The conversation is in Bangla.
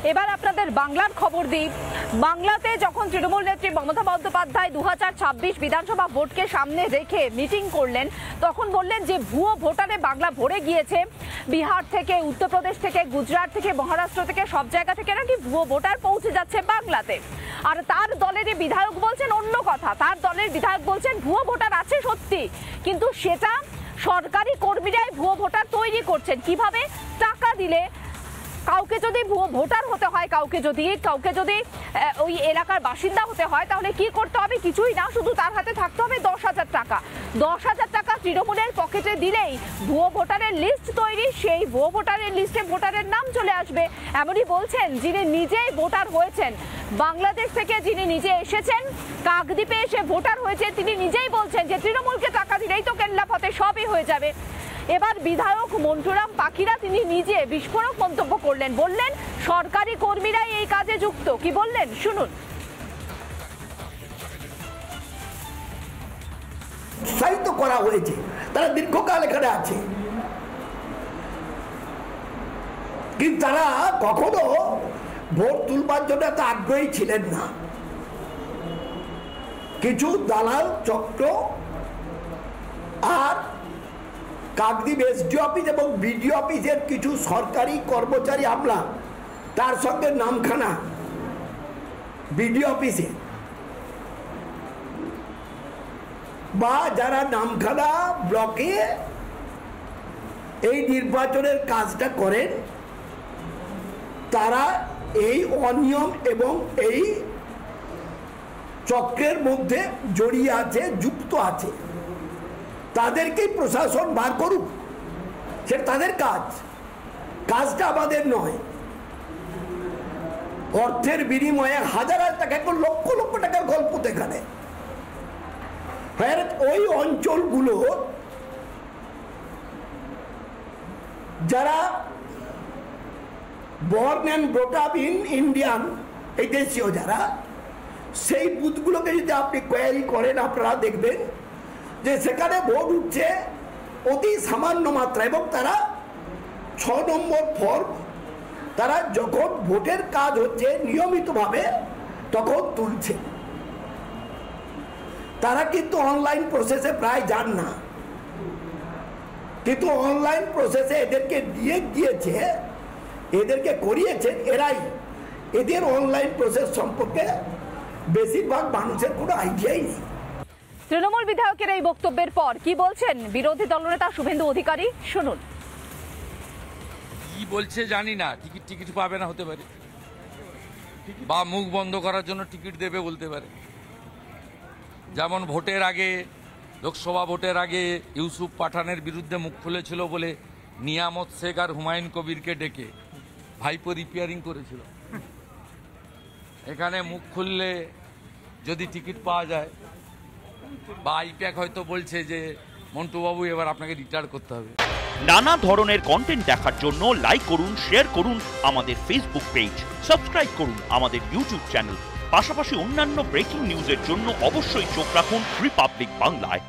এবার আপনাদের বাংলার খবর দিই। বাংলাতে যখন তৃণমূল নেত্রী মমতা বন্দ্যোপাধ্যায় 2026 বিধানসভা ভোটকে সামনে রেখে মিটিং করলেন, তখন বললেন যে ভুয়ো ভোটারে বাংলা ভরে গিয়েছে। বিহার থেকে, উত্তরপ্রদেশ থেকে, গুজরাট থেকে, মহারাষ্ট্র থেকে সব জায়গা থেকে নাকি ভুয়ো ভোটার পৌঁছে যাচ্ছে বাংলাতে। আর তার দলের বিধায়ক বলছেন অন্য কথা। তার দলের বিধায়ক বলছেন ভুয়ো ভোটার আছে সত্যি, কিন্তু সেটা সরকারি কর্মীরাই ভুয়ো ভোটার তৈরি করছেন। কিভাবে? টাকা দিলে কাউকে যদি ভুয়ো ভোটার হতে হয়, কাউকে যদি ওই এলাকার বাসিন্দা হতে হয়, তাহলে কি করতে হবে? কিছুই না, শুধু তার হাতে থাকতে হবে 10,000 টাকা। 10,000 টাকা তৃণমূলের পকেটে দিলেই ভুয়ো ভোটারের লিস্ট তৈরি। সেই ভুয়ো ভোটারের লিস্টে ভোটারের নাম চলে আসবে। এমনই বলছেন যিনি নিজেই ভোটার হয়েছেন, বাংলাদেশ থেকে যিনি নিজে এসেছেন, কাকদ্বীপে এসে ভোটার হয়েছে, তিনি নিজেই বলছেন যে তৃণমূলকে টাকা দিলেই তো কেল্লাফতে সবই হয়ে যাবে। এবার বিধায়ক মন্টুরাম পাখিরা তিনি নিজে বিস্ফোরক মন্তব্য করলেন, বললেন সরকারি কর্মীরাই এই কাজে যুক্ত। কি বললেন শুনুন। উৎসাহিত করা হয়েছে, তারা দীর্ঘকাল এখানে আছে, কিন্তু তারা কখনো ভোট তুলবার জন্য এত আগ্রহী ছিলেন না। কিছু দালাল চক্র আর কাকদ্বীপ এসডিও অফিস এবং বিডিও অফিসের কিছু সরকারি কর্মচারী আমলা, তার সঙ্গে নামখানা বিডিও অফিসে বা যারা নামখানা ব্লকে এই নির্বাচনের কাজটা করেন, তারা এই অনিয়ম এবং এই চক্রের মধ্যে জড়িয়ে আছে, যুক্ত আছে। তাদেরকেই প্রশাসন বার করুক, সেটা তাদের কাজ, কাজটা আমাদের নয়। অর্থের বিনিময়ে হাজার হাজার টাকা, লক্ষ লক্ষ টাকার গল্প তো এখানে। ওই অঞ্চলগুলো যারা born and brought up in Indian, এই দেশীয় যারা, সেই বুথগুলোকে যদি আপনি কোয়ারি করেন, আপনারা দেখবেন যে সেখানে ভোট উঠছে অতি সামান্য মাত্রা, এবং তারা 6 নম্বর ফর্ম তারা যখন ভোটের কাজ হচ্ছে নিয়মিতভাবে তখন তুলছে। তারা কিন্তু অনলাইন প্রসেসে প্রায় যান না, কিন্তু অনলাইন প্রসেসে এদেরকে দিয়ে দিয়েছে, এদেরকে করিয়েছেন এরাই। এদের অনলাইন প্রসেস সম্পর্কে বেশিরভাগ মানুষের কোনো আইডিয়াই নেই। তৃণমূল বিধায়কের এই বক্তব্যের পর কি বলছেন বিরোধী দলনেতা শুভেন্দু অধিকারী, শুনুন। কি বলছে জানি না, টিকিট পাবে না হতে পারে, বা মুখ বন্ধ করার জন্য টিকিট দেবে বলতে পারে। যেমন ভোটের আগে, লোকসভা ভোটের আগে ইউসুফ পাঠানের বিরুদ্ধে মুখ খুলেছিল বলে নিয়ামত শেখ আর হুমায়ুন কবিরকে ডেকে ভাইপো রিপেয়ারিং করেছিল। এখানে মুখ খুললে যদি টিকিট পাওয়া যায়, বা আইপ্যাক হয়তো বলছে যে মন্টুবাবু এবার আপনাকে রিটায়ার করতে হবে। নানা ধরনের কন্টেন্ট দেখার জন্য লাইক করুন, শেয়ার করুন আমাদের ফেসবুক পেজ, সাবস্ক্রাইব করুন আমাদের ইউটিউব চ্যানেল। পাশাপাশি অন্যান্য ব্রেকিং নিউজের জন্য অবশ্যই চোখ রাখুন রিপাবলিক বাংলায়।